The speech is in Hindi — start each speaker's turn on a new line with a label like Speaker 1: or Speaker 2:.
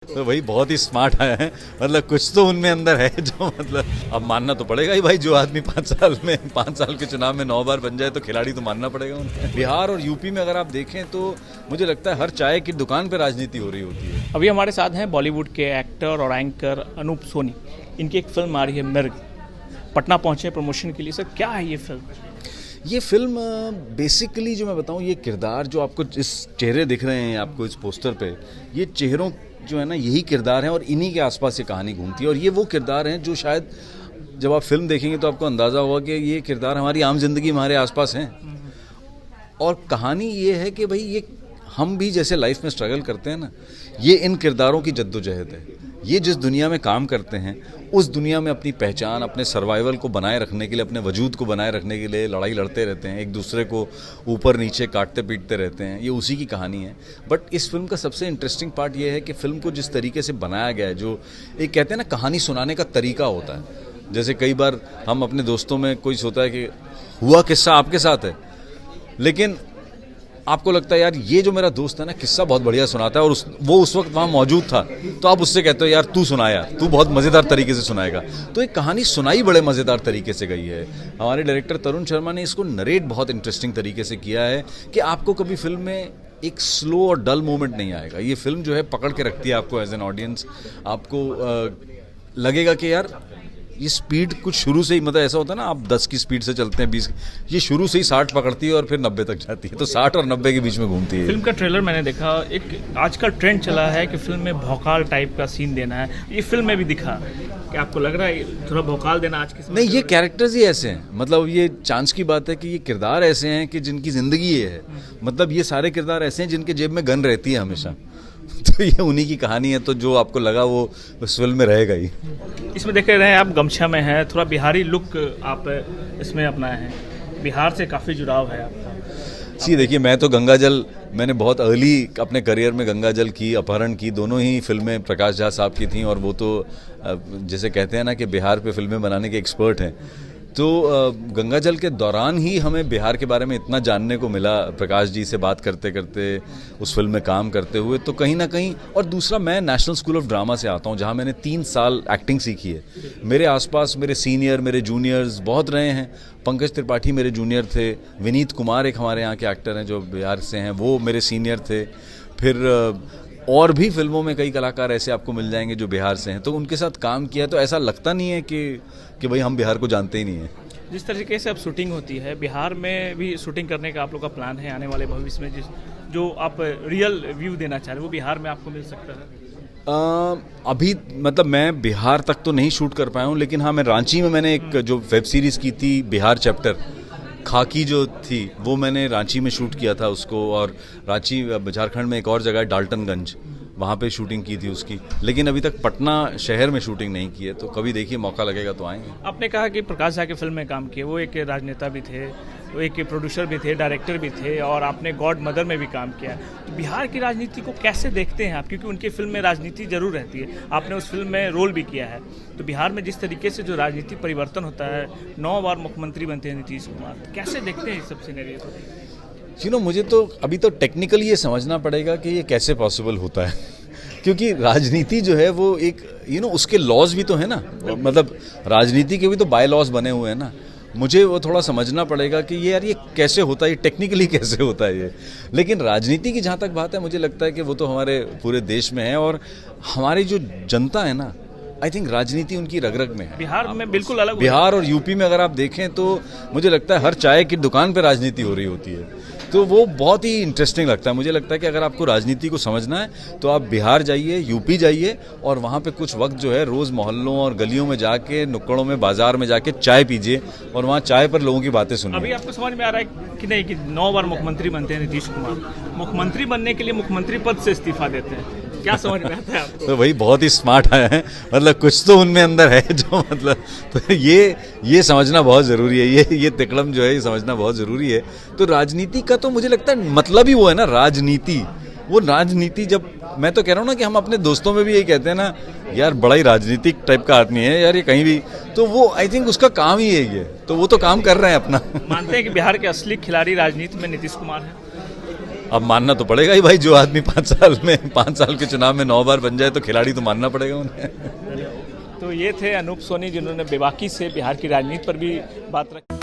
Speaker 1: तो भाई बहुत ही स्मार्ट आया है। मतलब कुछ तो उनमें अंदर है जो मतलब अब मानना तो पड़ेगा ही भाई। जो आदमी 5 साल के चुनाव में 9 बार बन जाए तो खिलाड़ी तो मानना पड़ेगा उन्हें। बिहार और यूपी में अगर आप देखें तो मुझे लगता है हर चाय की दुकान पे राजनीति हो रही होती है।
Speaker 2: अभी हमारे साथ हैं बॉलीवुड के एक्टर और एंकर अनूप सोनी। इनकी एक फिल्म आ रही है मिर्ग, पटना पहुंचे प्रमोशन के लिए। सर क्या है ये फिल्म?
Speaker 1: ये फिल्म बेसिकली जो मैं बताऊं, ये किरदार जो आपको इस चेहरे दिख रहे हैं आपको इस पोस्टर पे, ये चेहरों जो है ना यही किरदार हैं और इन्हीं के आसपास ये कहानी घूमती है। और ये वो किरदार हैं जो शायद जब आप फिल्म देखेंगे तो आपको अंदाज़ा होगा कि ये किरदार हमारी आम जिंदगी में हमारे आसपास हैं। और कहानी ये है कि भाई ये हम भी जैसे लाइफ में स्ट्रगल करते हैं ना, ये इन किरदारों की जद्दोजहद है। ये जिस दुनिया में काम करते हैं उस दुनिया में अपनी पहचान, अपने सर्वाइवल को बनाए रखने के लिए, अपने वजूद को बनाए रखने के लिए लड़ाई लड़ते रहते हैं, एक दूसरे को ऊपर नीचे काटते पीटते रहते हैं। ये उसी की कहानी है। बट इस फिल्म का सबसे इंटरेस्टिंग पार्ट ये है कि फिल्म को जिस तरीके से बनाया गया है, जो एक कहते हैं ना कहानी सुनाने का तरीका होता है। जैसे कई बार हम अपने दोस्तों में कोई होता है कि हुआ किस्सा आपके साथ है, लेकिन आपको लगता है यार ये जो मेरा दोस्त है ना किस्सा बहुत बढ़िया सुनाता है और वो उस वक्त वहाँ मौजूद था, तो आप उससे कहते हो यार तू सुना, यार तू बहुत मज़ेदार तरीके से सुनाएगा। तो एक कहानी सुनाई बड़े मज़ेदार तरीके से गई है। हमारे डायरेक्टर तरुण शर्मा ने इसको नरेट बहुत इंटरेस्टिंग तरीके से किया है कि आपको कभी फिल्म में एक स्लो और डल मोमेंट नहीं आएगा। ये फिल्म जो है पकड़ के रखती है आपको एज एन ऑडियंस। आपको लगेगा कि यार ये स्पीड कुछ शुरू से ही, मतलब ऐसा होता है ना आप 10 की स्पीड से चलते हैं 20, ये शुरू से ही 60 पकड़ती है और फिर 90 तक जाती है, तो 60 और 90 के बीच में घूमती है।
Speaker 2: फिल्म का ट्रेलर मैंने देखा, एक आजकल ट्रेंड चला है कि फिल्म में भौकाल टाइप का सीन देना है। ये फिल्म में भी दिखा कि आपको लग रहा है थोड़ा भौकाल देना आज के
Speaker 1: नहीं, ये कैरेक्टर्स ही ऐसे हैं। मतलब ये चांस की बात है कि ये किरदार ऐसे हैं कि जिनकी ज़िंदगी ये है। मतलब ये सारे किरदार ऐसे हैं जिनके जेब में गन रहती है हमेशा। तो ये उन्हीं की कहानी है। तो जो आपको लगा वो उस फिल्म में रहेगा ही।
Speaker 2: इसमें देख रहे हैं आप गमछा में हैं, थोड़ा बिहारी लुक आप इसमें अपनाए हैं। बिहार से काफ़ी जुड़ाव है आपका।
Speaker 1: जी देखिए, मैं तो गंगाजल, मैंने बहुत अर्ली अपने करियर में गंगाजल की, अपहरण की, दोनों ही फिल्में प्रकाश झा साहब की थी। और वो तो जैसे कहते हैं ना कि बिहार पे फिल्में बनाने के एक्सपर्ट हैं। तो गंगाजल के दौरान ही हमें बिहार के बारे में इतना जानने को मिला, प्रकाश जी से बात करते करते, उस फिल्म में काम करते हुए। तो कहीं ना कहीं, और दूसरा मैं नेशनल स्कूल ऑफ ड्रामा से आता हूँ जहाँ मैंने 3 साल एक्टिंग सीखी है। मेरे आसपास मेरे सीनियर, मेरे जूनियर्स बहुत रहे हैं। पंकज त्रिपाठी मेरे जूनियर थे, विनीत कुमार एक हमारे यहाँ के एक्टर हैं जो बिहार से हैं, वो मेरे सीनियर थे। फिर और भी फिल्मों में कई कलाकार ऐसे आपको मिल जाएंगे जो बिहार से हैं। तो उनके साथ काम किया तो ऐसा लगता नहीं है कि भाई हम बिहार को जानते ही नहीं हैं।
Speaker 2: जिस तरीके से अब शूटिंग होती है, बिहार में भी शूटिंग करने का आप लोग का प्लान है आने वाले भविष्य में? जो आप रियल व्यू देना चाह रहे हैं वो बिहार में आपको मिल सकता है?
Speaker 1: अभी मतलब मैं बिहार तक तो नहीं शूट कर पाया हूँ, लेकिन हाँ मैं रांची में मैंने एक जो वेब सीरीज़ की थी बिहार चैप्टर, खाकी जो थी, वो मैंने रांची में शूट किया था उसको। और रांची झारखंड में एक और जगह है डाल्टनगंज, वहाँ पे शूटिंग की थी उसकी। लेकिन अभी तक पटना शहर में शूटिंग नहीं की है। तो कभी देखिए मौका लगेगा तो आएंगे।
Speaker 2: आपने कहा कि प्रकाश झा की फिल्म में काम किए, वो एक राजनेता भी थे, वो एक प्रोड्यूसर भी थे, डायरेक्टर भी थे, और आपने गॉड मदर में भी काम किया। तो बिहार की राजनीति को कैसे देखते हैं आप? क्योंकि उनकी फिल्म में राजनीति जरूर रहती है, आपने उस फिल्म में रोल भी किया है। तो बिहार में जिस तरीके से जो राजनीति परिवर्तन होता है, 9 बार मुख्यमंत्री बनते हैं नीतीश कुमार, तो कैसे देखते हैं इस सब सिनेरियो को?
Speaker 1: मुझे तो अभी तो टेक्निकली ये समझना पड़ेगा कि ये कैसे पॉसिबल होता है। क्योंकि राजनीति जो है वो एक उसके लॉज भी तो है ना। मतलब राजनीति के भी तो बाय लॉज बने हुए हैं ना। मुझे वो थोड़ा समझना पड़ेगा कि ये कैसे होता है, ये टेक्निकली कैसे होता है ये। लेकिन राजनीति की जहाँ तक बात है, मुझे लगता है कि वो तो हमारे पूरे देश में है। और हमारी जो जनता है ना, आई थिंक राजनीति उनकी रग-रग में है।
Speaker 2: बिहार में बिल्कुल अलग,
Speaker 1: बिहार और यूपी में अगर आप देखें तो मुझे लगता है हर चाय की दुकान पे राजनीति हो रही होती है। तो वो बहुत ही इंटरेस्टिंग लगता है। मुझे लगता है कि अगर आपको राजनीति को समझना है तो आप बिहार जाइए, यूपी जाइए, और वहाँ पे कुछ वक्त जो है रोज़ मोहल्लों और गलियों में जाके, नुक्कड़ों में, बाजार में जाके चाय पीजिए और वहाँ चाय पर लोगों की बातें सुनिए।
Speaker 2: अभी आपको समझ में आ रहा है कि नहीं कि 9 बार मुख्यमंत्री बनते हैं नीतीश कुमार, मुख्यमंत्री बनने के लिए मुख्यमंत्री पद से इस्तीफा देते हैं? क्या समझ में आता है आपको?
Speaker 1: तो भाई बहुत ही स्मार्ट आया है। मतलब कुछ तो उनमें अंदर है जो मतलब, तो ये समझना बहुत ज़रूरी है। ये तिकड़म जो है ये समझना बहुत ज़रूरी है। तो राजनीति का तो मुझे लगता है मतलब ही वो है ना, राजनीति। वो राजनीति, जब मैं तो कह रहा हूँ ना कि हम अपने दोस्तों में भी यही कहते हैं ना, यार बड़ा ही राजनीतिक टाइप का आदमी है यार ये, कहीं भी, तो वो आई थिंक उसका काम ही है ये। तो वो तो काम कर रहे हैं अपना।
Speaker 2: मानते हैं कि बिहार के असली खिलाड़ी राजनीति में नीतीश कुमार है?
Speaker 1: अब मानना तो पड़ेगा ही भाई, जो आदमी 5 साल के चुनाव में 9 बार बन जाए तो खिलाड़ी तो मानना पड़ेगा उन्हें।
Speaker 2: तो ये थे अनूप सोनी, जिन्होंने बेबाकी से बिहार की राजनीति पर भी बात रखी।